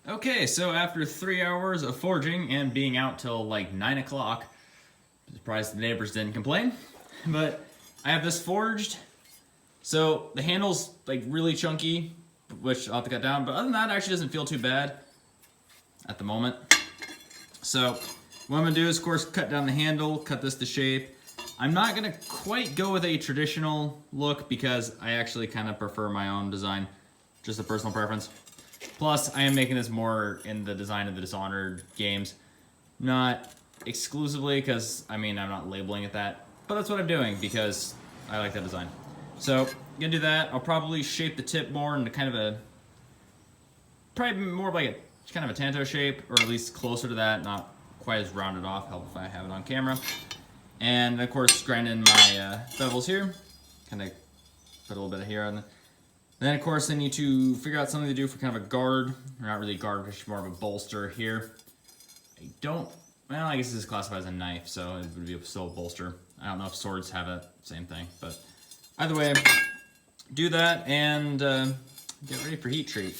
Okay, so after 3 hours of forging and being out till like 9 o'clock, I'm surprised the neighbors didn't complain, but I have this forged. So the handle's like really chunky, which I'll have to cut down, but other than that, it actually doesn't feel too bad at the moment. So what I'm gonna do is, of course, cut down the handle, cut this to shape. I'm not gonna quite go with a traditional look because I actually kind of prefer my own design, just a personal preference. Plus, I am making this more in the design of the Dishonored games. Not exclusively, because, I mean, I'm not labeling it that, but that's what I'm doing because I like that design. So, I'm gonna do that. I'll probably shape the tip more into kind of a, probably more like a, kind of a Tanto shape, or at least closer to that, not quite as rounded off, help if I have it on camera. And, of course, grind in my bevels here. Kind of put a little bit of here on the. Then, of course, I need to figure out something to do for kind of a guard. Or not really a guard, but more of a bolster here. Well, I guess this is classified as a knife, so it would be still a bolster. I don't know if swords have that same thing, but either way, do that and get ready for heat treat.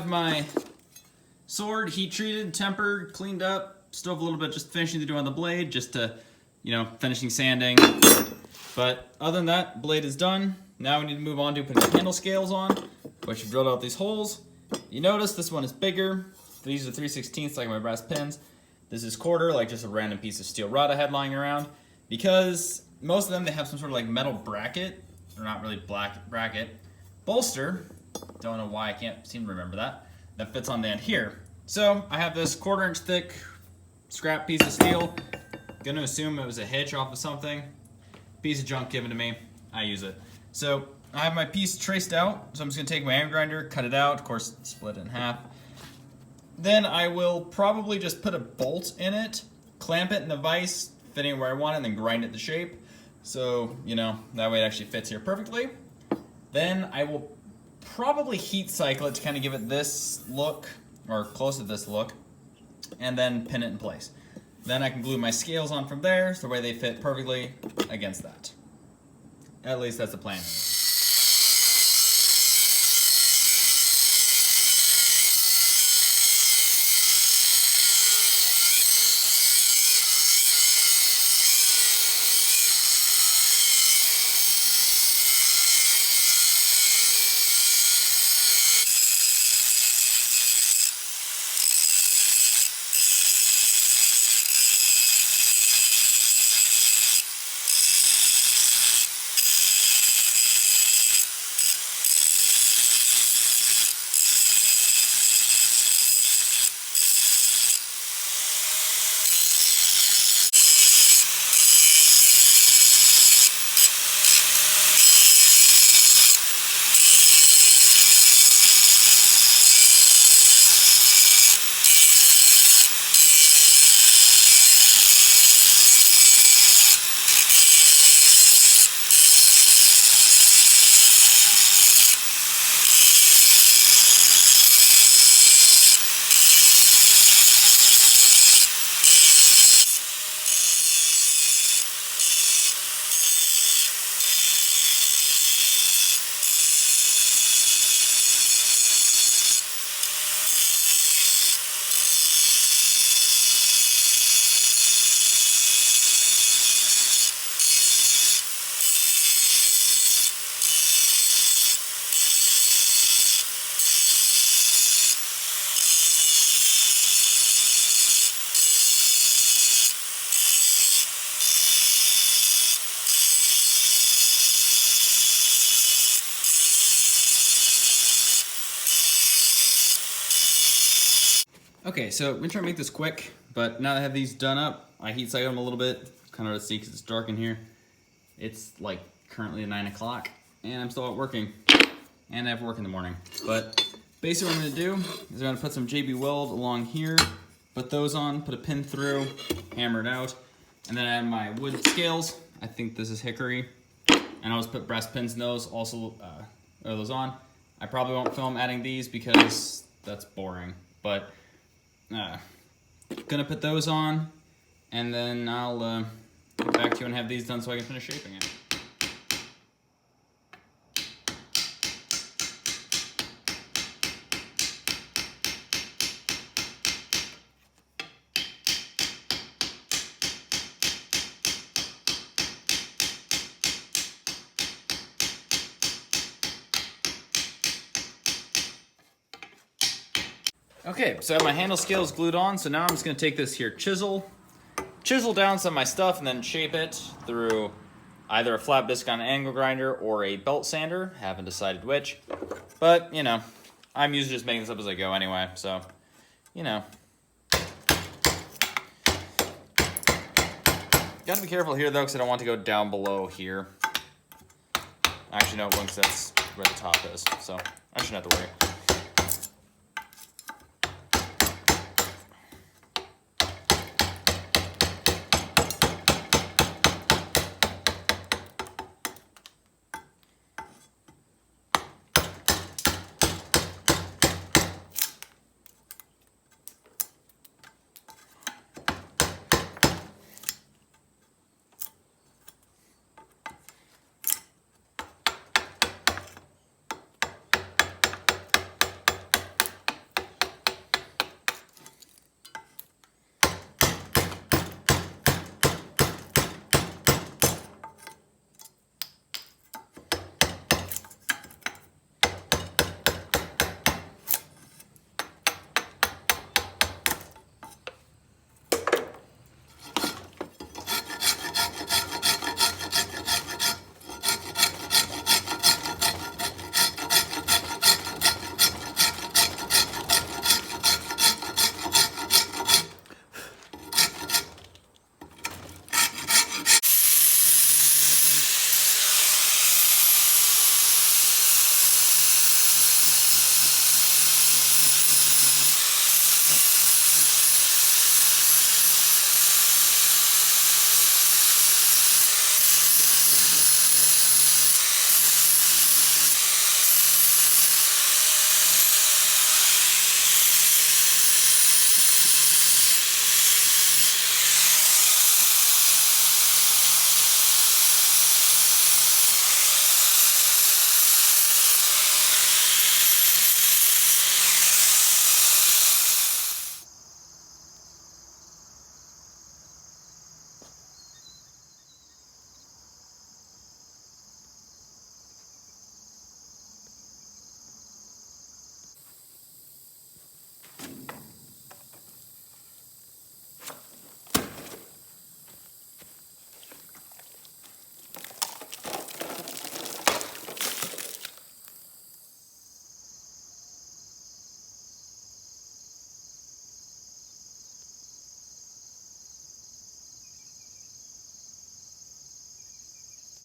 My sword heat treated, tempered, cleaned up. Still have a little bit just finishing to do on the blade, just to, finishing sanding. But other than that, blade is done. Now we need to move on to putting the handle scales on, which have drilled out these holes. You notice this one is bigger. These are 3/16 like my brass pins. This is quarter, like just a random piece of steel rod I had lying around. Because most of them, they have some sort of like metal bracket or not really bracket, bolster. Don't know why I can't seem to remember that. That fits on the end here. So I have this 1/4 inch thick scrap piece of steel. Gonna assume it was a hitch off of something. Piece of junk given to me. I use it. So I have my piece traced out. So I'm just gonna take my angle grinder, cut it out. Of course, split it in half. Then I will probably just put a bolt in it, clamp it in the vise, fitting where I want it, and then grind it to shape. So, you know, that way it actually fits here perfectly. Then I will probably heat cycle it to kind of give it this look, or close to this look, and then pin it in place. Then I can glue my scales on from there, so the way they fit perfectly against that. At least that's the plan. Okay, so I'm gonna try to make this quick, but now that I have these done up, I heat cycle them a little bit, kind of to see because it's dark in here. It's like currently 9 o'clock, and I'm still out working, and I have work in the morning. But basically what I'm gonna do is I'm gonna put some JB Weld along here, put those on, put a pin through, hammer it out, and then I have my wood scales. I think this is hickory, and I'll just put brass pins in those, also those on. I probably won't film adding these because that's boring, but gonna put those on, and then I'll get back to you and have these done so I can finish shaping it. Okay, so I have my handle scales glued on, so now I'm just gonna take this here chisel down some of my stuff and then shape it through either a flat biscuit on an angle grinder or a belt sander. Haven't decided which, but you know, I'm usually just making this up as I go anyway, so, you know. Gotta be careful here though, because I don't want to go down below here. Actually, no, it won't, 'cause that's where the top is, so I shouldn't have to worry.